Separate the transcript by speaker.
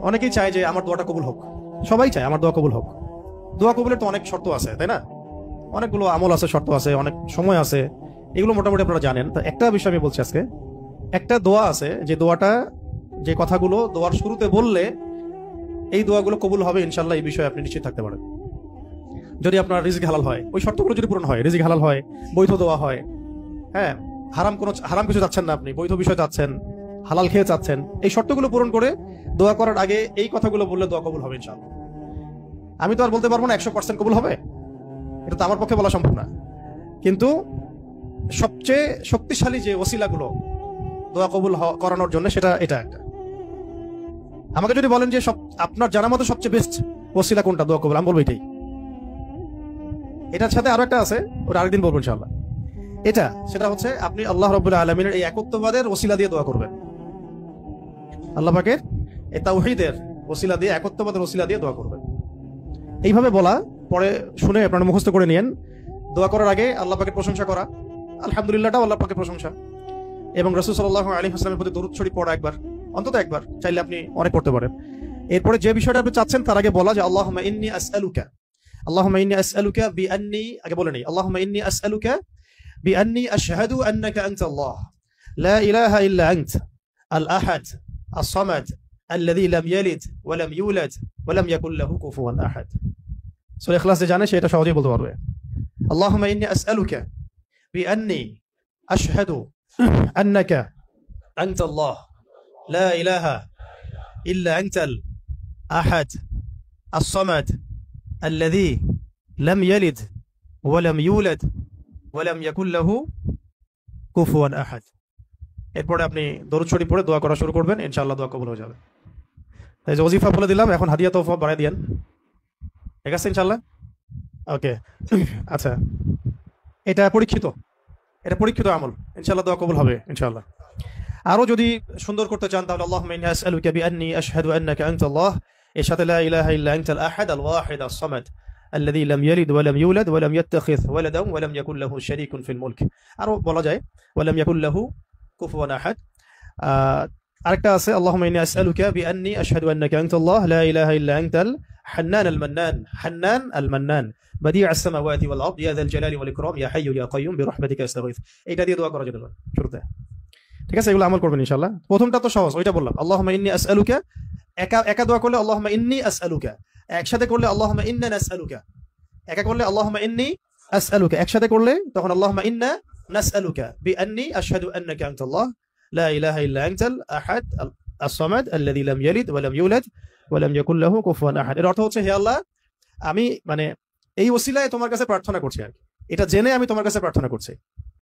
Speaker 1: অনেকেই চায় যে আমার দোয়াটা কবুল হোক, সবাই চায় আমার দোয়া কবুল হোক। দোয়া কবুলের তো অনেক শর্ত আছে, তাই না? অনেকগুলো আমল আছে, শর্ত আছে, অনেক সময় আছে, এগুলো মোটামুটি আপনারা জানেন। তো একটা বিষয় আমি বলছি আজকে, একটা দোয়া আছে যে দোয়াটা, যে কথাগুলো দোয়ার শুরুতে বললে এই দোয়াগুলো কবুল হবে ইনশাল্লাহ, এই বিষয়ে আপনি নিশ্চিত থাকতে পারেন। যদি আপনার রিজিক হালাল হয়, ওই শর্তগুলো যদি পূরণ হয়, রিজিক হালাল হয়, বৈধ দোয়া হয়, হ্যাঁ, হারাম কিছু চাচ্ছেন না আপনি, বৈধ বিষয় চাচ্ছেন, হালাল খেয়ে চাচ্ছেন, এই শর্তগুলো পূরণ করে দোয়া করার আগে এই কথাগুলো বললে দোয়া কবুল হবে ইনশাআল্লাহ। আমি তো আর বলতে পারবো না 100% কবুল হবে, এটা তো আমার পক্ষে বলা সম্ভব না, কিন্তু সবচেয়ে শক্তিশালী যে ওসিলাগুলো দোয়া কবুল করানোর জন্য, সেটা এটা একটা। আমাকে যদি বলেন যে আপনার জানা মতো সবচেয়ে বেস্ট ওসিলা কোনটা দোয়া কবুল, আমি বলবো এটাই। এটার সাথে আরো একটা আছে, ওটা আরেকদিন বলবো ইনশাআল্লাহ। সেটা হচ্ছে আপনি আল্লাহ রাব্বুল আলামিনের এই একত্ববাদের ওসিলা দিয়ে দোয়া করবেন। আল্লাহ পাকের এই তাওহীদের ওসিলা দিয়ে, একত্ববাদের ওসিলা দিয়ে দোয়া করবেন। এইভাবে বলা, পরে শুনে আপনারা মুখস্থ করে নিয়েন। দোয়া করার আগে আল্লাহ পাকের প্রশংসা করা, আলহামদুলিল্লাহটাও আল্লাহ পাকের প্রশংসা, এবং রাসূল সাল্লাল্লাহু আলাইহি ওয়াসাল্লামের প্রতি দরুদ শরীফ পড়া একবার, অন্তত একবার, চাইলে আপনি অনেক পড়তে পারেন। এরপরে যে বিষয়টা আপনি চাচ্ছেন তার আগে বলা যে আল্লাহুম্মা ইন্নী আসআলুকা বিআন্নী, আগে বলে নেই, আল্লাহুম্মা ইন্নী আসআলুকা বিআন্নী আশহাদু আন্নাকা আনতাল্লাহ লা ইলাহা ইল্লা আনতা আল আহাদ as-সামাদ আল্লাযী লাম ইয়ালিদ ওয়া লাম ইউলাদ ওয়া লাম ইয়াকুল লাহু কুফুয়ান আহাদ। সূরা ইখলাস যে জানে সে এটা সহজেই বলতে পারবে। আল্লাহুম্মা ইন্নী আসআলুকা বিআন্নী আশহাদু আন্নাকা আনতাল্লাহ লা ইলাহা ইল্লা আনতাল আহাদ as-সামাদ আল্লাযী লাম ইয়ালিদ ওয়া লাম ইউলাদ ওয়া লাম ইয়াকুল লাহু কুফুয়ান আহাদ। এরপরে আপনি দরুদ শরীফ পড়ে দোয়া করা শুরু করবেন, ইনশাআল্লাহ দোয়া কবুল হয়ে যাবে। তাই যে ওজিফা বলে দিলাম, এখন হাদিয়া তোফা বাড়াই দিয়েন, ঠিক আছে ইনশাআল্লাহ? ওকে, আচ্ছা, এটা পরীক্ষিত আমল, ইনশাআল্লাহ দোয়া কবুল হবে ইনশাআল্লাহ। আরো যদি সুন্দর করতে চান তাহলে আল্লাহুম্মা ইন্নী আসআলুকা বিআন্নী আশহাদু আন্নাকা আনতাল্লাহ, এর সাথে লা ইলাহা ইল্লা আনতাল আহাদ আল ওয়াহিদ আস-সামাদ আল্লাযী লাম ইয়ালিদ ওয়া লাম ইউলাদ ওয়া লাম ইয়াত্তাখিয ওয়ালাদান ওয়া লাম ইয়াকুল লাহু শারীকুন ফিল মুলক। আরো বলা যায় ওয়া লাম ইয়াকুল লাহু কুফুয়ান আহাদ। আরেকটা আছে আল্লাহুম্মা ইন্নী আসআলুকা বিআন্নী আশহাদু আন্নাকা আনতাল্লাহ লা ইলাহা ইল্লা আনতাল হান্নান আল মান্নান বাদিউ আস-সামাওয়াতি ওয়াল আরদ ইয়া যাল জালালি ওয়াল ইকরাম ইয়া হাইয়্যু ইয়া কাইয়্যুম বিরহমাতিকা আস্তাগীথ। এটা দিয়ে দোয়া করা যেতে পারে শুরুতে, ঠিক আছে? এগুলো আমল করবেন ইনশাআল্লাহ। প্রথমটা তো সহজ, ওইটা বললাম, আল্লাহুম্মা ইন্নী আসআলুকা। একা দোয়া করলে আল্লাহুম্মা ইন্নী আসআলুকা, একসাথে করলে আল্লাহুম্মা ইন্না নাসআলুকা। একা করলে আল্লাহুম্মা ইন্নী আসআলুকা, একসাথে করলে তখন আল্লাহুম্মা ইন্না নাসআলুকা বিআন্নী আশহাদু আন্নাকা আনতাল্লাহ লা ইলাহা ইল্লা আনতাল আহাদ আস-সামাদ আল্লাযী লাম ইয়ালিদ ওয়া লাম ইউলাদ ওয়া লাম ইয়াকুল লাহু কুফুয়ান আহাদ। এর অর্থ হচ্ছে, হে আল্লাহ, আমি এই ওসিলায় তোমার কাছে প্রার্থনা করছি, আর এটা জেনে আমি তোমার কাছে প্রার্থনা করছি